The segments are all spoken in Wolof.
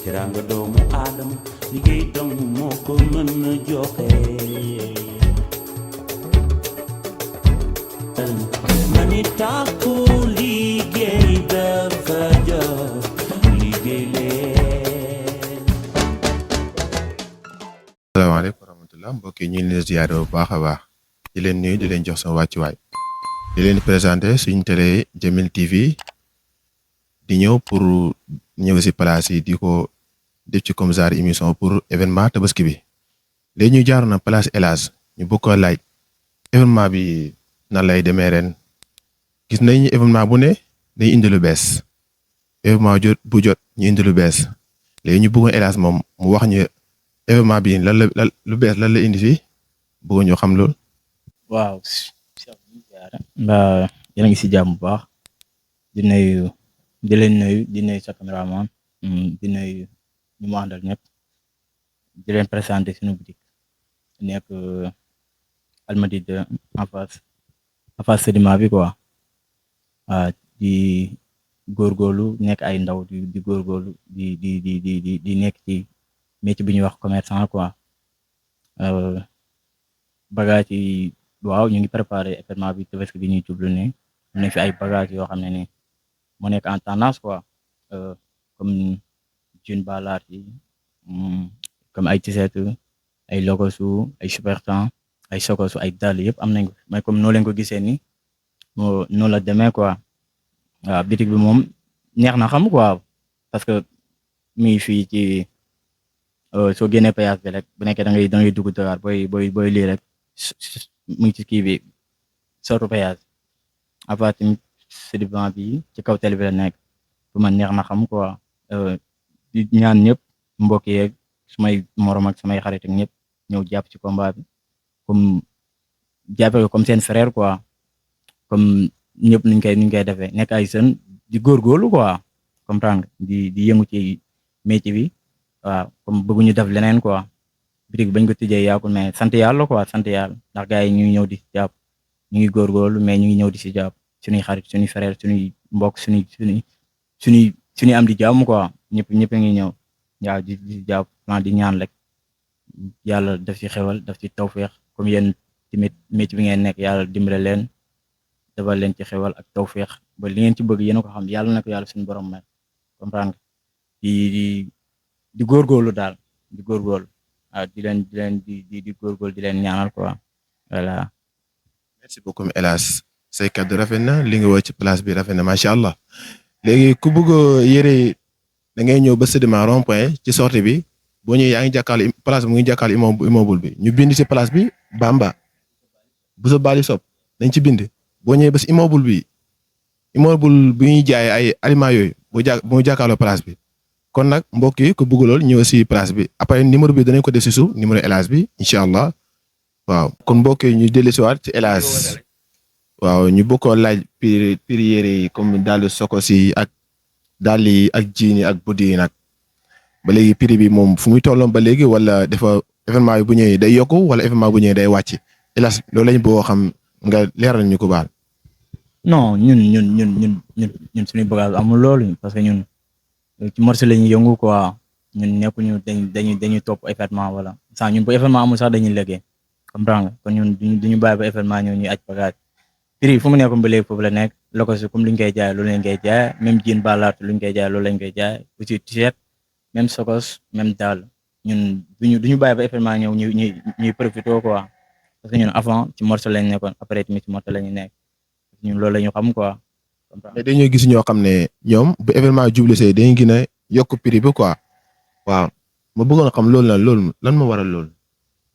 teranga doomu aadama liggéey dong moo ko mën a joxe mani tàkku liggéey dafa jot liggéey leen. Asalaamaaleykum wa rahmatullah mbokk yi ñu ngi leen ziyaare bu baax a baax di leen nuyu di leen jox sama wàccuwaay di leen présenté suñu télé Jamil TV di ñëw pour ñëw si place yi di ko def ci comme genre émission pour événement tabaski bi léegi ñu jaaroon na place El Hadj ñu bëgg ko laaj événement bi nan lay demee ren gis nañ événement bu ne day indi lu bees événement bu jot ñu indi lu bees léegi ñu bëggoon El Hadj moom mu wax ñu événement bi lan la lu bees lan la indi fii bëggoon ñu xam loolu. waaw mbaa yéen a ngi si jàmm bu baax di leen nuyu di nuyu sa caméraman di nuyu ñu mu àndal ñëpp di leen présenté suñu boutique nekk Almadies 2 en face sédiment bi quoi di góorgóorlu nekk ay ndaw di góorgóorlu di nekk ci métier bi ñuy wax commerçant quoi bagage yi waaw ñu ngi préparé événement bi tabaski bi ñuy jublu ne am na fi ay bagage yoo xam ne ni mu nekk en tendance quoi comme jean balaat yi comme ay t-shirt ay logosu ay super temps ay sokosu ay dàll yëpp am nañ ko mais comme noo leen ko gisee ni noonu la demee quoi waaw bitig bi moom neex na xam quoi parce que mi ngi fii ci soo génnee péage bi rek bu nekkee da ngay dugg Dakar booy lii rek mu ngi ci kii bi sortu péage avant tamit sédiment bi ci kaw télé bi la nekk bu ma neex na xam quoi di ñaan ñëpp mbokk yeeg sumay morom ak samay xarit ak ñëpp ñëw jàpp ci combat bi comme jàppe ko comme seen frère quoi comme ñëpp nuñ koy defee nekk ay jeunes di góorgóorlu quoi comprendre di yëngu ci métier bi waaw comme bëgguñu def leneen quoi bitig bañ ko tijjee yaakul mais sant yàlla quoi sant yàlla ndax gars yi ñu ngi ñëw di si jàpp ñu ngi góorgóorlu mais ñu ngi ñëw di si jàpp suñuy xarit suñuy frère suñuy mbokk suñuy am di jàmm quoi ñëpp a ngi ñëw waaw di jàpp di ñaan rek yàlla daf ci xewal daf ci tawféex comme yéen tamit métier bi ngeen nekk yàlla dimbale leen defal leen ci xewal ak tawféex ba li ngeen ci bëgg yéen a ko xam yàlla na ko yàlla suñu borom may comprendre di góorgóorlu daal di góorgóorlu waaw di góorgóorlu di leen ñaanal quoi voilà. merci beaucoup El Hadj say kaddu rafet na li nga woo ci place bi rafet na macha allah léegi ku bëgg yére da ngay ñëw ba sédiment rond point ci sortie bi boo ñëwee yaa ngi jàkkaarloo place bi mu ngi jàkkaarloo immeuble bi ñu bind ci place bi Bamba bu sa baali sopp dañ ci bind boo ñëwee ba si immeuble bi ñuy jaay ay aliments yooyu boo jàkkaarloo place bi kon nag mbokk yi ku bëgg lool ñëw si place bi après numéro bi danañ ko def si suuf numéro El Hadj bi incha allah waaw kon mbokk yi ñu dellusiwaat ci El Hadj waaw ñu bokkoo laaj prix yére yi comme daal sokos yi ak daal yi ak jiin yi ak buddi yi nag ba léegi prix bi moom fu muy tolloon ba léegi wala dafa événement yi bu ñëwee day yokku wala événement bu ñëwee day wàcc El Hadj loolu lañ boo xam nga leeral ñu ko baal. non ñun suñuy bagage amul loolu parce que ñun ci marché la ñuy yëngu quoi ñun nekkuñu dañuy topp événement wala sax ñun bu événement amul sax dañuy liggéey comprendre nga kon ñun duñu bàyyi ba événement ñëw ñuy aj bagage prix fu mu nekkoon ba léegi foofu la nekk lokosi comme luñ koy jaay loolu lañ koy jaay même jean balaat luñ koy jaay loolu lañ koy jaay aussi t-shirt même sokos même daal ñun duñu bàyyi ba événement ñëw ñuy profité quoi parce que ñun avant ci marché lañ nekkoon après tamit ci marché la ñu nekk ñun loolu la ñu xam quoi. mais dañoo gis ñoo xam ne ñoom bu événement jublu see dañuy gën a yokk prix bi quoi waaw ma bëggoon xam loolu lan moo waral loolu.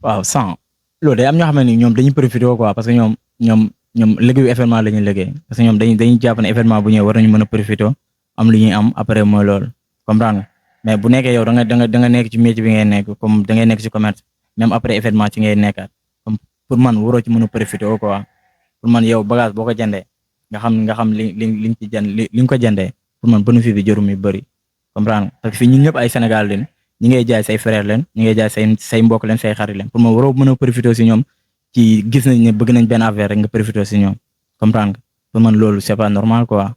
waaw sans loolu day am ñoo xam ne ñoom dañuy profité quoi parce que ñoom liggéeyu événement la ñuy liggéey parce que ñoom dañuy jàpp ne événement bu ñëw war nañu mën a profité am lu ñuy am après mooy loolu comprendre mais bu nekkee yow da nga nekk ci métier bi ngay nekk comme da ngay nekk ci commerce même après événement ci ngay nekkaat comme pour man waroo ci mën a profité quoi pour man yow bagage boo ko jëndee nga xam li ci jënd li nga ko jëndee pour man bénéfice bi jërum yu bëri comprendre parce que fii ñun ñëpp ay Sénégal leen ñi ngay jaay say frère leen ñi ngay jaay say mbokk leen say xarit leen pour man waroo mën a profité si ñoom ci gis nañ ne bëgg nañ benn affaire rek nga profité si ñoom comprendre nga pour man loolu c'est pas normal quoi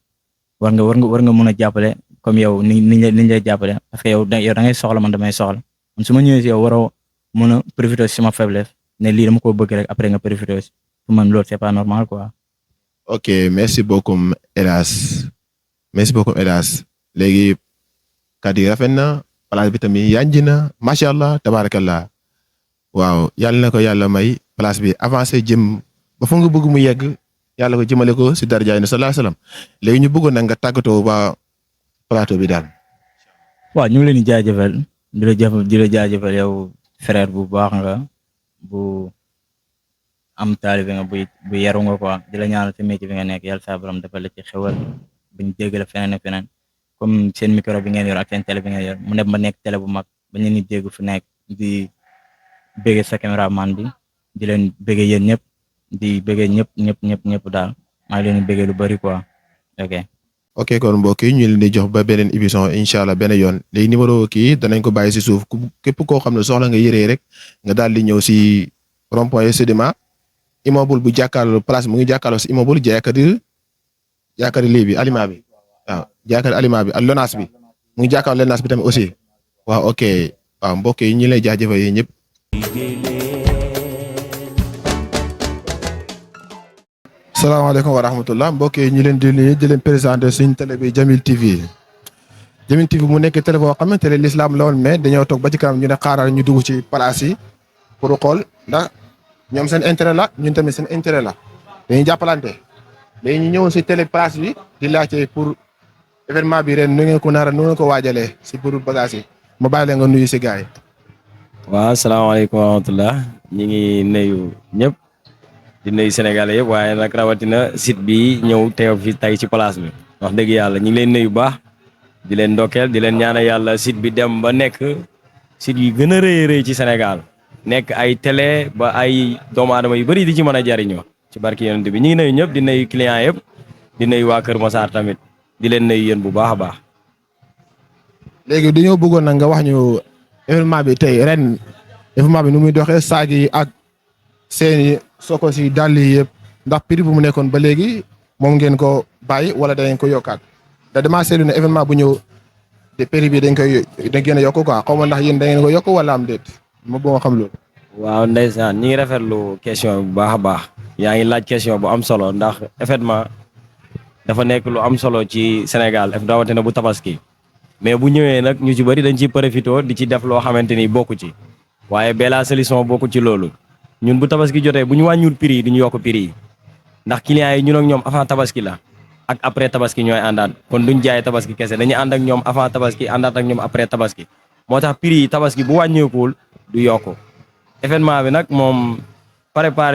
war nga mën a jàppale comme yow niñ lay jàppale parce que yow da ngay soxla man damay soxla man su ma ñëwee si yow waroo mën a profiter si sama faiblesse ne lii dama ko bëgg rek après nga profiter si pour man loolu c'est pas normal quoi. ok merci beaucoup Elas merci beaucoup Elas léegi kàddu yi rafet na place bi tamit yanj na macha allah tabarakallah waaw yàlla na ko yàlla may place bi avancé jëm ba fa nga bëgg mu yegg yàlla ko jëmale ko si darajaay na sallallahu alayhi wasallam léegi ñu bëggoon nag nga tàggatoo ba plateau bi daal. waaw ñu ngi leen di jaajëfal di la jaajëfal yow frère bu baax nga bu am taalibe nga bu yaru nga quoi di la ñaanal sa métier bi nga nekk yàlla saa borom defal la ci xewal buñ dégg la feneen ak feneen comme seen micro bi ngeen yor ak seen télé bi ngeen yor mu ne ba nekk télé bu mag ba ñu ni dégg fu nekk di bége sa caméraman bi di leen bége yéen ñëpp di bége ñëpp daal maa ngi leen di bége lu bari quoi ok. ok kon mbokk yi ñu leen di jox ba beneen émission incha allah benn yoon léegi numéro kii danañ ko bàyyi si suuf képp koo xam ne soxla nga yëree rek nga daal di ñëw si rond-point Sedima immeuble bu jàkkaarloo place mu ngi jàkkaarloo si immeuble jaakari lii bi aliment bi waaw jaakari aliment bi ak LONASE bi mu ngi jàkkaarloo LONASE bi tamit aussi waaw ok waaw mbokk yi ñu lay jaajëfal yéen ñëpp. salaamaaleykum wa rahmatullah mbokk yi ñu leen di nuyu di leen présenté suñu télé bi Jamil TV Jamil TV mu nekk télé boo xamante ne l'islam la woon mais dañoo toog ba ci kanam ñu ne xaaral ñu dugg ci place yi pour xool ndax ñoom seen intérêt la ñun tamit seen intérêt la dañuy jàppalante léegi ñu ñëwoon si télé place bi di laajte pour événement bi ren nu ngeen ko ko waajalee si pour bagage yi ma bàyyi la nga nuyu si gars yi. waaw salaamaaleykum wa rahmatullah ñu ngi nuyu ñëpp. di nuyu Sénégalais yëpp waaye nag rawatina site bi ñëw teew fi tey ci place bi wax dëgg yàlla ñu ngi leen nuyu baax di leen ndokkeel di leen ñaanal yàlla site bi dem ba nekk site yi gën a rëy ci Sénégal nekk ay télé ba ay doomu aadama yu bëri di ci mën a jariñoo ci barki yonent bi ñu ngi nuyu ñëpp di nuyu client yëpp di nuyu waa Kër Massar tamit di leen nuyu yéen bu baax a baax. léegi dañoo bëggoon nag nga wax ñu événement bi tey ren événement bi nu muy doxee saag yi ak seeni soko si dàll yi yëpp ndax prix bu mu nekkoon ba léegi moom ngeen ko bàyyi wala danañ ko yokkaat da dama seetlu ne événement bu ñëw te prix bi dañ gën a yokk quoi xaw ma ndax yéen da ngeen ko yokk wala am déet ma bëgg xam loolu. waaw ndeysaan ñi ngi rafetlu question bu baax a baax yaa ngi laaj question bu am solo ndax événement dafa nekk lu am solo ci Sénégal rawatina bu tabaski mais bu ñëwee nag ñu ci bëri dañ ciy profité di ci def loo xamante ni bokku ci waaye Bella Solution bokku ci loolu. ñun bu tabaski jotee bu ñu wàññiwul prix yi du ñu yokk prix yi ndax clients yi ñun ak ñoom avant tabaski la ak après tabaski ñooy àndaat kon duñ jaay tabaski kese dañuy ànd ak ñoom avant tabaski àndaat ak ñoom après tabaski moo tax prix yi tabaski bu wàññeekuwul du yokk événement bi nag moom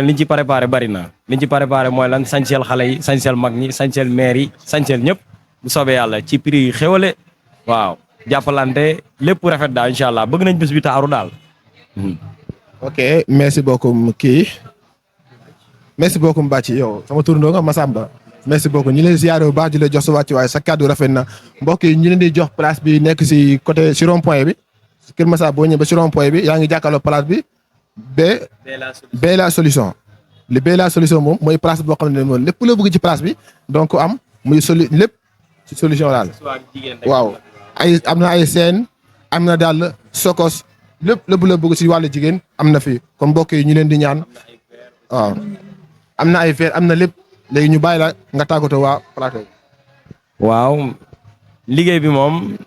liñ ci préparé bari na liñ ci préparé mooy lan sañseel xale yi sañseel mag ñi sañseel maire yi sañseel ñëpp bu soobee yàlla ci prix yi xéwale waaw jàppalante lépp rafet daal incha allah bëgg nañ bés bi taaru daal. ok merci beaucoup Mbacke yow sama turandoo nga Massamba merci beaucoup ñu leen ziyaare bu baax di la jox sa wàccuwaay sa kàddu rafet na mbokk yi ñu leen di jox place bi nekk si côté si rond point bi Kër Massar boo ñëwee ba si rond point bi yaa ngi jàkkaarloo place bi Bella Solution li Bella Solution moom mooy place boo xam ne moom lépp loo bëgg ci place bi donc am muy lépp ci solution daal waaw am na ay seen am na daal sokos lépp la bëgg ci wàllu jigéen am na fi kon mbokk yi ñu leen di ñaan waaw am na ay verre am na lépp léegi ñu bàyyi la nga tàggatoo waa plateau bi. waaw liggéey bi moom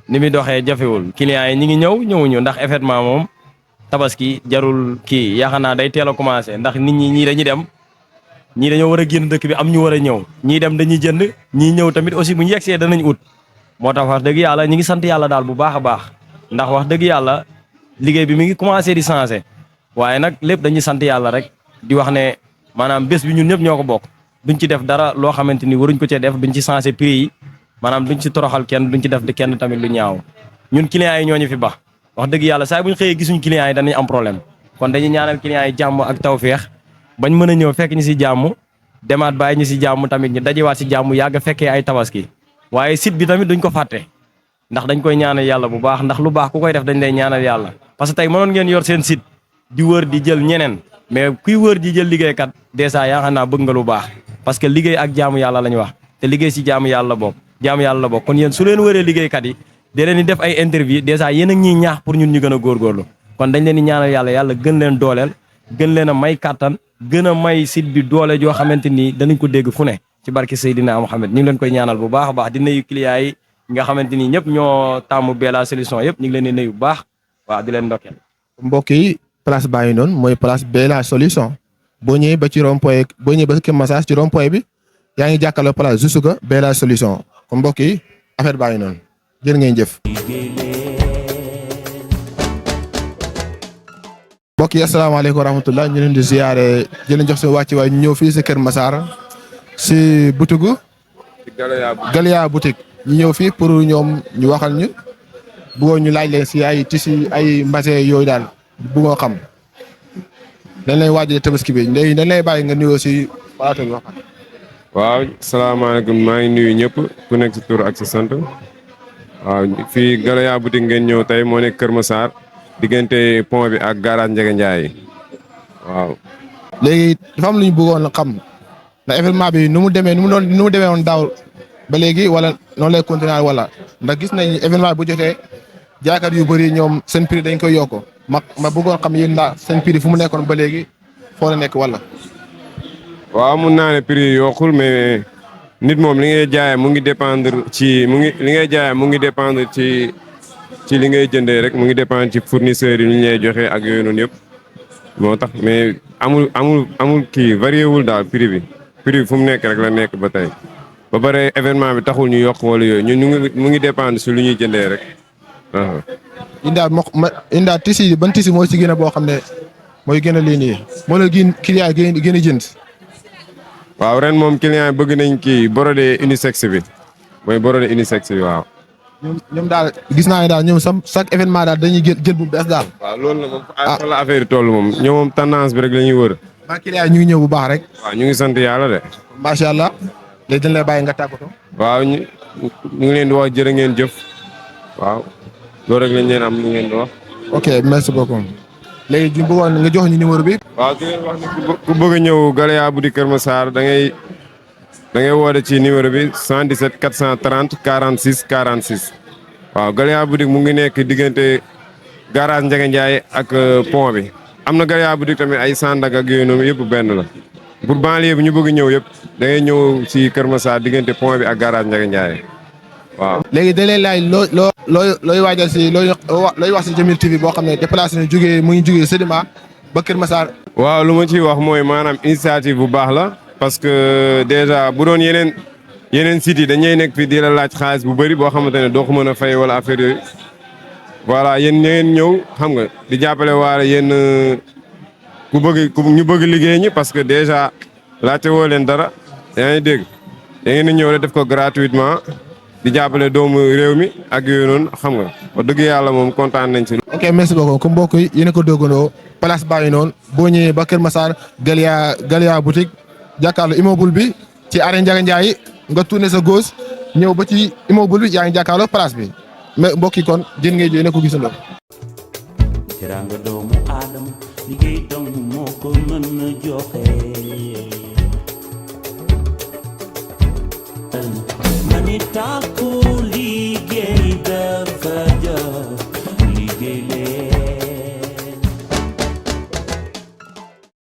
ni muy doxee jafewul clients yi ñi ngi ñëwuñu ndax événement moom tabaski jarul kii yaakaar naa day teel a commencé ndax nit ñii dañuy dem ñii dañoo war a génn dëkk bi am ñu war a ñëw ñii dem dañuy jënd ñii ñëw tamit aussi bu ñu yegsee danañ ut moo tax wax dëgg yàlla ñi ngi sant yàlla daal bu baax a baax. ndax wax dëgg yàlla liggéey bi mi ngi commencé di changé waaye nag lépp dañuy sant yàlla rek di wax ne maanaam bés bi ñun ñëpp ñoo ko bokk duñ ci def dara loo xamante ni waruñ ko cee def duñ ci changé prix yi maanaam duñ ci toroxal kenn duñ ci def kenn tamit lu ñaaw ñun clients yi ñoo ñu fi baax wax dëgg yàlla saa buñ xëyee gisuñ clients yi dañuy am problème kon dañuy ñaanal clients yi jàmm ak tawféex bañ mën a ñëw fekk ñu si jàmm demaat bàyyi ñu si jàmm tamit ñu dajewaat si jàmm yàgg fekkee ay tabaski waaye site bi tamit duñ ko fàtte ndax dañ koy ñaanal yàlla bu baax ndax lu baax ku koy def dañ lay ñaanal yàlla parce que tey mënoon ngeen yor seen site di wër di jël ñeneen mais kuy wër di jël liggéeykat dèjà yaa xam naa bëgg nga lu baax parce que liggéey ak jaamu yàlla la ñu wax te liggéey si jaamu yàlla boobu jaam yàlla la bokk kon yéen su leen wëree liggéeykat yi da leen di def ay interview dèjà yéen ak ñuy ñaax pour ñun ñu gën a góorgóorlu kon dañ leen di ñaanal yàlla gën leen dooleel gën leen a may kàttan gën a may site bi doole joo xamante ni danañ ko dégg fu ne ci barke Seydina Mohamed ñu ngi leen koy ñaanal bu baax a baax di nuyu clients yi nga xamante ni ñëpp ñoo tàmm Bella Solution yëpp ñu ngi leen di nuyu bu baax waaw di leen ndokkeel. mbokk yi place baa ngi noonu mooy place Bella Solution boo ñëwee ba ci rond-point boo ñëwee ba Keur Massar ci rond-point bi yaa ngi jàkkaarloo place juste que Bella Solution kon mbokk yi affaire baa ngi noonu jërë ngeen jëf. mbokk yi asalaamaaleykum wa rahmatulah ñu leen di ziare di leen jox seen wàcc waaye ñu ñëw fii si Keur Massar si boutique Galiya boutique ñu ñëw fii pour ñoom ñu waxal ñu bëggoon ñu laaj leen si ay tissu ay mbase yooyu daal bëggoo xam dañ lay waajale tabaski bi léegi dañ lay bàyyi nga nuyoo si plateau bi waxal. waaw salaamaaleykum maa ngi nuyu ñëpp ku nekk si tur ak si sant waaw fii Galiya boutique ngeen ñëw tey moo nekk Keur Massar diggante pont bi ak garage Ndiaga Ndiaye waaw. léegi dafa am lu ñu bëggoon xam ndax événement bi nu mu demee woon daaw ba léegi wala noonu lay continuer wala ndax gis nañ événement bu jotee jaaykat yu bëri ñoom seen prix dañ koy yokk ma bëggoon xam yéen ndax seen prix fu mu nekkoon ba léegi foo la nekk wala. waaw mun naa ne prix yokkul mais nit moom li ngay jaayee mu ngi dépendre ci li ngay jaayee mu ngi dépendre ci li ngay jëndee rek mu ngi dépendre ci fournisseurs yi ñu lay joxe ak yooyu noonu yëpp moo tax mais amul kii varié wul daal prix bi fu mu nekk rek la nekk ba tey ba pare événement bi taxul ñu yokk wala yooyu ñun mu ngi dépendre si lu ñuy jëndee rek. Inda tissu yi ban tissu moo ci gën a boo xam ne mooy gën a lii nii moo la gën client yi gën a jënd. waaw ren moom client yi bëgg nañ kii brodé unisexe bi mooy brodé unisexe bi waaw. ñoom daal gis naa ne daal ñoom chaque événement daal dañuy jël bu bees daal. waaw loolu la moom fa la affaire yi toll moom ñoom moom tendance bi rek la ñuy wër. maa client yi ñu ngi ñëw bu baax rek. waaw ñu ngi sant yàlla de. macha allah léegi dañ lay bàyyi nga tàggatoo. waaw ñu ngi leen di wax jërë ngeen jëf waaw loolu rek lañ leen am lu ngeen di wax. ok merci beaucoup. léegi ñu bëggoon nga jox ñu numéro bi. waaw di leen wax ne ku bëgg a ñëw Galiya boutique Keur Massar da ngay woote ci numéro bi 117 430 46 46 waaw Galiya boutique mu ngi nekk diggante garage Ndiaga Ndiaye ak pont bi am na Galiya boutique tamit ay Sandaga ak yooyu noonu yëpp benn la pour banlieue bi ñu bëgg ñëw yëpp da ngay ñëw ci Keur Massar diggante pont bi ak garage Ndiaga Ndiaye waaw. léegi da lay laaj looy waajal si looy wax si Jamil TV boo xam ne déplacé na mu ngi jógee Sédima ba Keur Massar. waaw lu ma ciy wax mooy maanaam initiative bu baax la parce que déjà bu doon yeneen sites yi dañuy nekk fii di la laaj xaalis bu bëri boo xamante ne doo ko mën a fay wala affaire yooyu voilà yéen ngeen ñëw xam nga di jàppale waale yéen ñu bëgg liggéey ñi parce que déjà laajte woo leen dara yaa ngi dégg da ngeen di ñëw rek def ko gratuitement di jàppale doomu réew mi ak yooyu noonu xam nga wax dëgg yàlla moom kontaan nañ ci. ok merci beaucoup comme mbokk yi yéen a ko déggandoo place baa ngi noonu boo ñëwee ba Keur Massar Galiya boutique jàkkaarloo immeuble bi ci arrêt Ndiaga Ndiaye nga tourné sa gauche ñëw ba ci immeuble bi yaa ngi jàkkaarloo place bi mais mbokk yi kon jën ngay yéen a ko gisandoo. teraanga doomu aadama liggéey dong moo ko mën a joxe. Manita